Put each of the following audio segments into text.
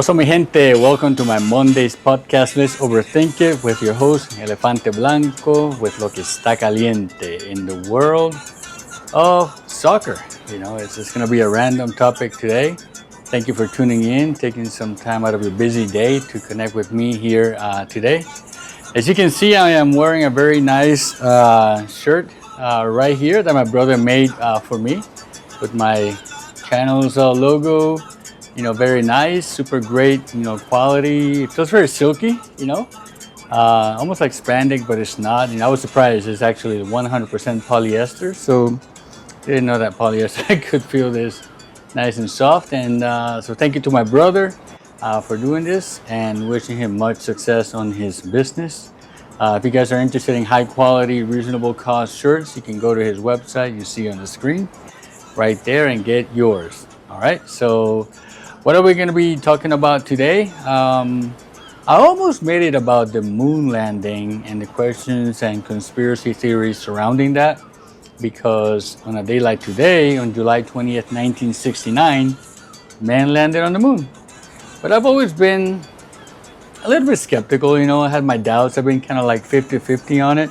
Also, mi gente, welcome to my Monday's podcast. Let's overthink it with your host, Elefante Blanco, with lo que está caliente in the world of soccer. It's just going to be a random topic today. Thank you for tuning in, taking some time out of your busy day to connect with me here today. As you can see, I am wearing a very nice shirt right here that my brother made for me with my channel's logo. Very nice, super great, quality. It feels very silky, almost like spandex, but it's not. I was surprised. It's actually 100% polyester. So I didn't know that polyester could feel this nice and soft. And so thank you to my brother for doing this and wishing him much success on his business. If you guys are interested in high quality, reasonable cost shirts, you can go to his website you see on the screen right there and get yours. All right. So what are we going to be talking about today? I almost made it about the moon landing and the questions and conspiracy theories surrounding that, because on a day like today, on July 20th, 1969, man landed on the moon. But I've always been a little bit skeptical, I had my doubts. I've been kind of like 50-50 on it.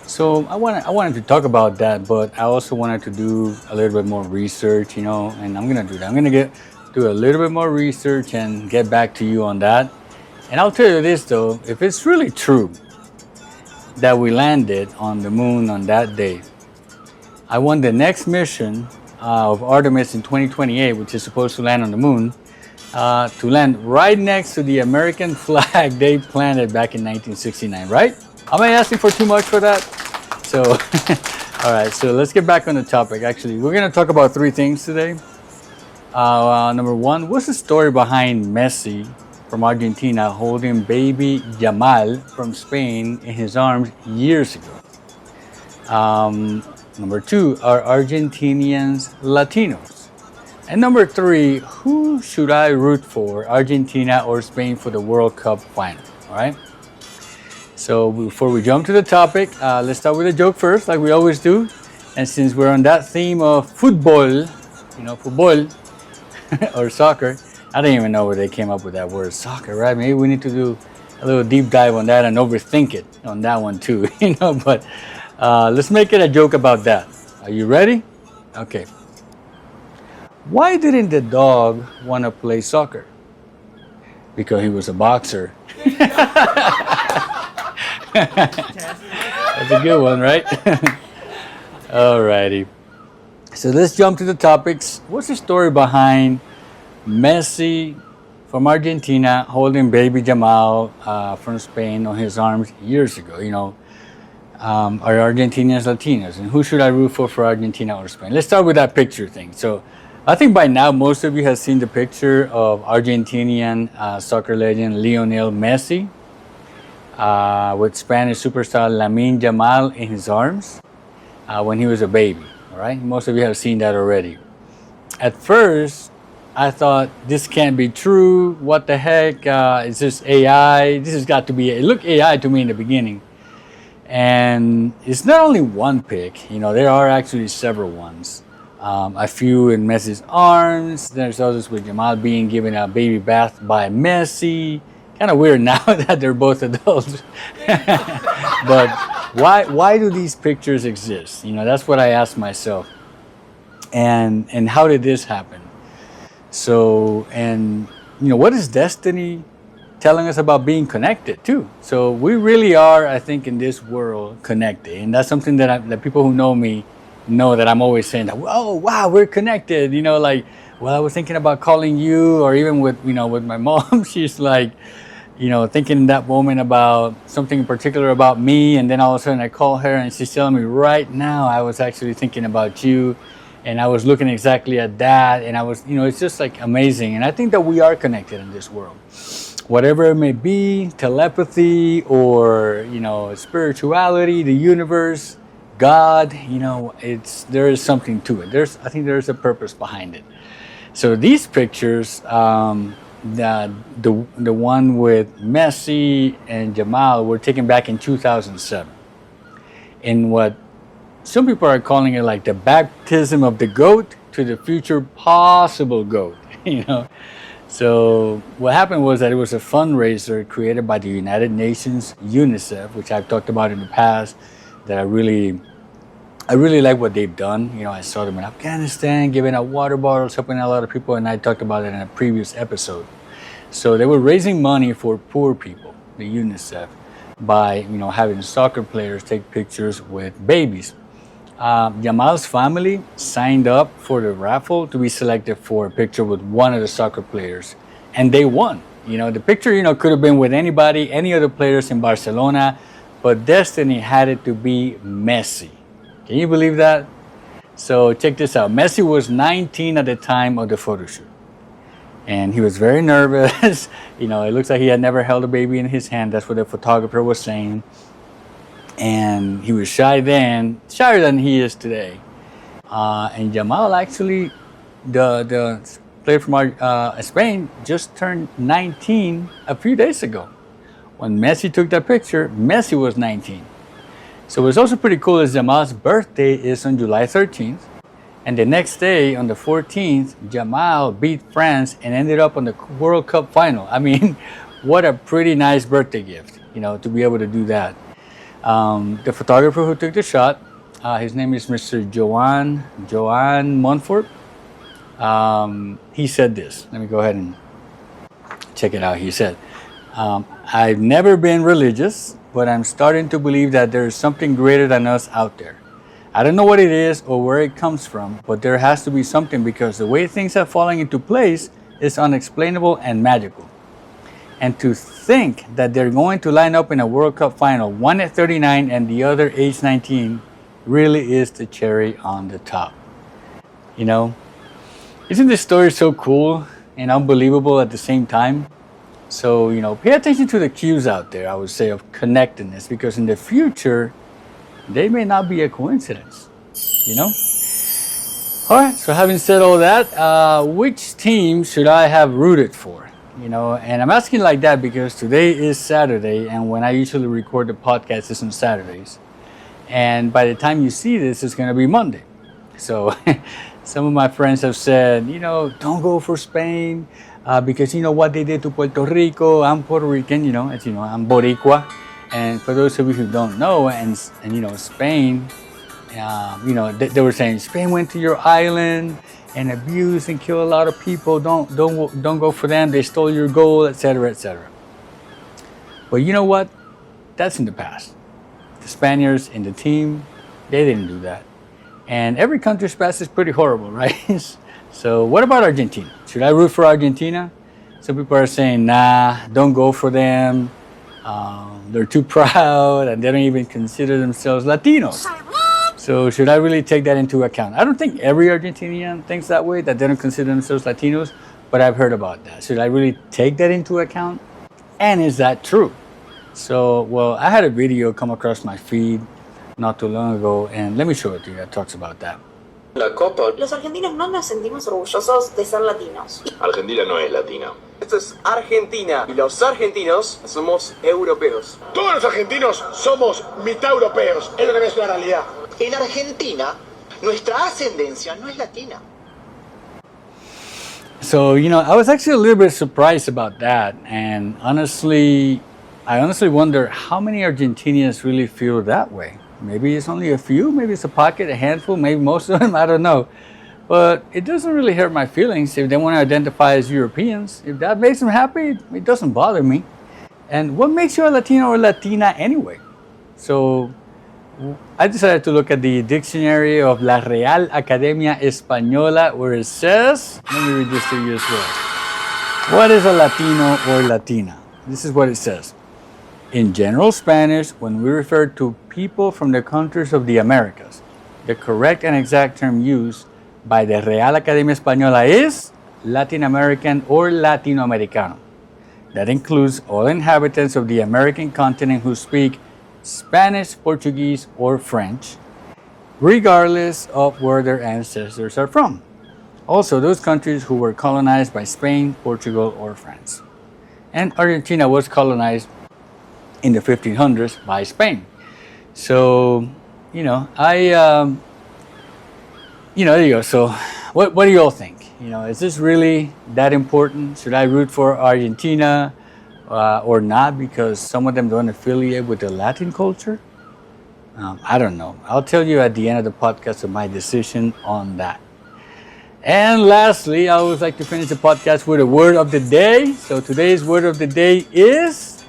So I wanted to talk about that, but I also wanted to do a little bit more research, and I'm going to do that. I'm going to do a little bit more research and get back to you on that. And I'll tell you this though, if it's really true that we landed on the moon on that day, I want the next mission of Artemis in 2028, which is supposed to land on the moon, to land right next to the American flag they planted back in 1969, right? Am I asking for too much for that? So, all right, so let's get back on the topic. Actually, we're going to talk about three things today. Number one, what's the story behind Messi from Argentina holding baby Jamal from Spain in his arms years ago? Number two, are Argentinians Latinos? And number three, who should I root for, Argentina or Spain, for the World Cup final? All right. So before we jump to the topic, let's start with a joke first, like we always do. And since we're on that theme of football, football or soccer, I didn't even know where they came up with that word soccer, right? Maybe we need to do a little deep dive on that and overthink it on that one too, but let's make it a joke about that. Are you ready? Okay. Why didn't the dog want to play soccer? Because he was a boxer. That's a good one, right? Alrighty. So let's jump to the topics. What's the story behind Messi from Argentina holding baby Jamal from Spain on his arms years ago? Are Argentinians Latinos? And who should I root for Argentina or Spain? Let's start with that picture thing. So I think by now most of you have seen the picture of Argentinian soccer legend Lionel Messi with Spanish superstar Lamine Yamal in his arms when he was a baby. All right, most of you have seen that already. At first, I thought this can't be true. What the heck? Is this AI? This has got to be. It looked AI to me in the beginning. And it's not only one pic. There are actually several ones. A few in Messi's arms. There's others with Jamal being given a baby bath by Messi. Kind of weird now that they're both adults. But why do these pictures exist? That's what I ask myself. And how did this happen? So, what is destiny telling us about being connected too? So we really are, I think, in this world connected. And that's something that people who know me know, that I'm always saying that, oh, wow, we're connected. I was thinking about calling you, or even with my mom, she's like, thinking in that moment about something in particular about me, and then all of a sudden I call her and she's telling me right now I was actually thinking about you, and I was looking exactly at that, and I was, it's just like amazing. And I think that we are connected in this world, whatever it may be, telepathy or spirituality, the universe, God. There is something to it. I think there's a purpose behind it. So these pictures. The one with Messi and Jamal were taken back in 2007 in what some people are calling it like the baptism of the goat to the future possible goat. So what happened was that it was a fundraiser created by the United Nations, UNICEF, which I've talked about in the past. That I really like what they've done. You know, I saw them in Afghanistan, giving out water bottles, helping a lot of people, and I talked about it in a previous episode. So they were raising money for poor people, the UNICEF, by having soccer players take pictures with babies. Jamal's family signed up for the raffle to be selected for a picture with one of the soccer players, and they won. The picture, could have been with anybody, any other players in Barcelona, but destiny had it to be Messi. Can you believe that? So check this out. Messi was 19 at the time of the photo shoot. And he was very nervous. It looks like he had never held a baby in his hand. That's what the photographer was saying. And he was shy then, shyer than he is today. And Jamal actually, the player from Spain, just turned 19 a few days ago. When Messi took that picture, Messi was 19. So what's also pretty cool is Jamal's birthday is on July 13th. And the next day, on the 14th, Jamal beat France and ended up on the World Cup final. I mean, what a pretty nice birthday gift, to be able to do that. The photographer who took the shot, his name is Mr. Joan Montfort. He said this. Let me go ahead and check it out. He said, I've never been religious, but I'm starting to believe that there's something greater than us out there. I don't know what it is or where it comes from, but there has to be something because the way things are falling into place is unexplainable and magical. And to think that they're going to line up in a World Cup final, one at 39 and the other age 19, really is the cherry on the top. Isn't this story so cool and unbelievable at the same time? So, pay attention to the cues out there, I would say, of connectedness, because in the future, they may not be a coincidence, All right, so having said all that, which team should I have rooted for? And I'm asking like that because today is Saturday, and when I usually record the podcast, it's on Saturdays. And by the time you see this, it's going to be Monday. So some of my friends have said, don't go for Spain because what they did to Puerto Rico. I'm Puerto Rican, I'm Boricua. And for those of you who don't know, and Spain, they were saying Spain went to your island and abused and killed a lot of people. Don't go for them. They stole your gold, etc., etc. But you know what? That's in the past. The Spaniards in the team, they didn't do that. And every country's past is pretty horrible, right? So what about Argentina? Should I root for Argentina? Some people are saying, nah, don't go for them. They're too proud and they don't even consider themselves Latinos. So should I really take that into account? I don't think every Argentinian thinks that way, that they don't consider themselves Latinos, but I've heard about that. Should I really take that into account? And is that true? So, well, I had a video come across my feed not too long ago, and let me show it to you. It talks about that. La Copa. Los argentinos no nos sentimos orgullosos de ser latinos. Argentina no es latina. Esto es Argentina y los argentinos somos europeos. Todos los argentinos somos mitad europeos, es lo que es la realidad. En Argentina, nuestra ascendencia no es latina. So, I was actually a little bit surprised about that, and I honestly wonder how many Argentinians really feel that way. Maybe it's only a few, maybe it's a pocket, a handful, maybe most of them, I don't know. But it doesn't really hurt my feelings if they want to identify as Europeans. If that makes them happy, it doesn't bother me. And what makes you a Latino or Latina anyway? So I decided to look at the dictionary of La Real Academia Española, where it says, let me read this to you as well. What is a Latino or Latina? This is what it says. In general Spanish, when we refer to people from the countries of the Americas, the correct and exact term used by the Real Academia Española is Latin American or Latinoamericano. That includes all inhabitants of the American continent who speak Spanish, Portuguese, or French, regardless of where their ancestors are from. Also, those countries who were colonized by Spain, Portugal, or France. And Argentina was colonized in the 1500s by Spain. So, there you go. So, what do you all think? You know, is this really that important? Should I root for Argentina or not because some of them don't affiliate with the Latin culture? I don't know. I'll tell you at the end of the podcast of my decision on that. And lastly, I always like to finish the podcast with a word of the day. So today's word of the day is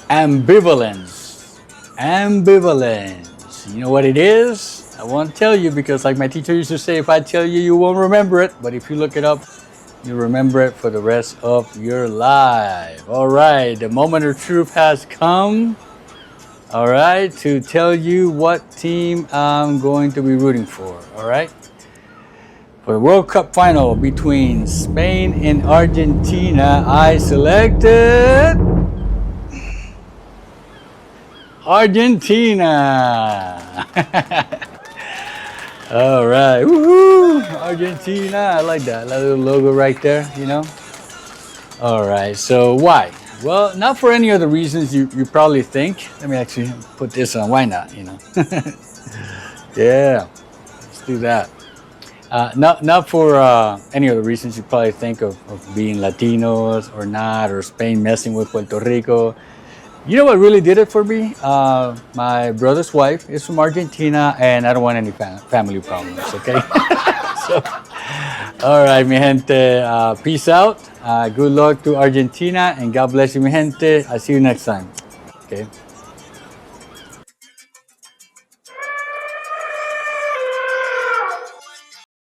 ambivalence. Ambivalence. You know what it is? I won't tell you because like my teacher used to say, if I tell you, you won't remember it. But if you look it up, you remember it for the rest of your life. All right, the moment of truth has come. All right, to tell you what team I'm going to be rooting for. All right. For the World Cup final between Spain and Argentina, I selected Argentina. All right, woohoo, Argentina. I like that little logo right there, you know. All right, so why? Well, not for any of the reasons you probably think. Let me actually put this on. Why not, you know? Yeah, let's do that. Not for any of the reasons you probably think of being Latinos or not, or Spain messing with Puerto Rico. You know what really did it for me? My brother's wife is from Argentina, and I don't want any family problems, okay? So, all right, mi gente, peace out. Good luck to Argentina, and God bless you, mi gente. I'll see you next time, okay?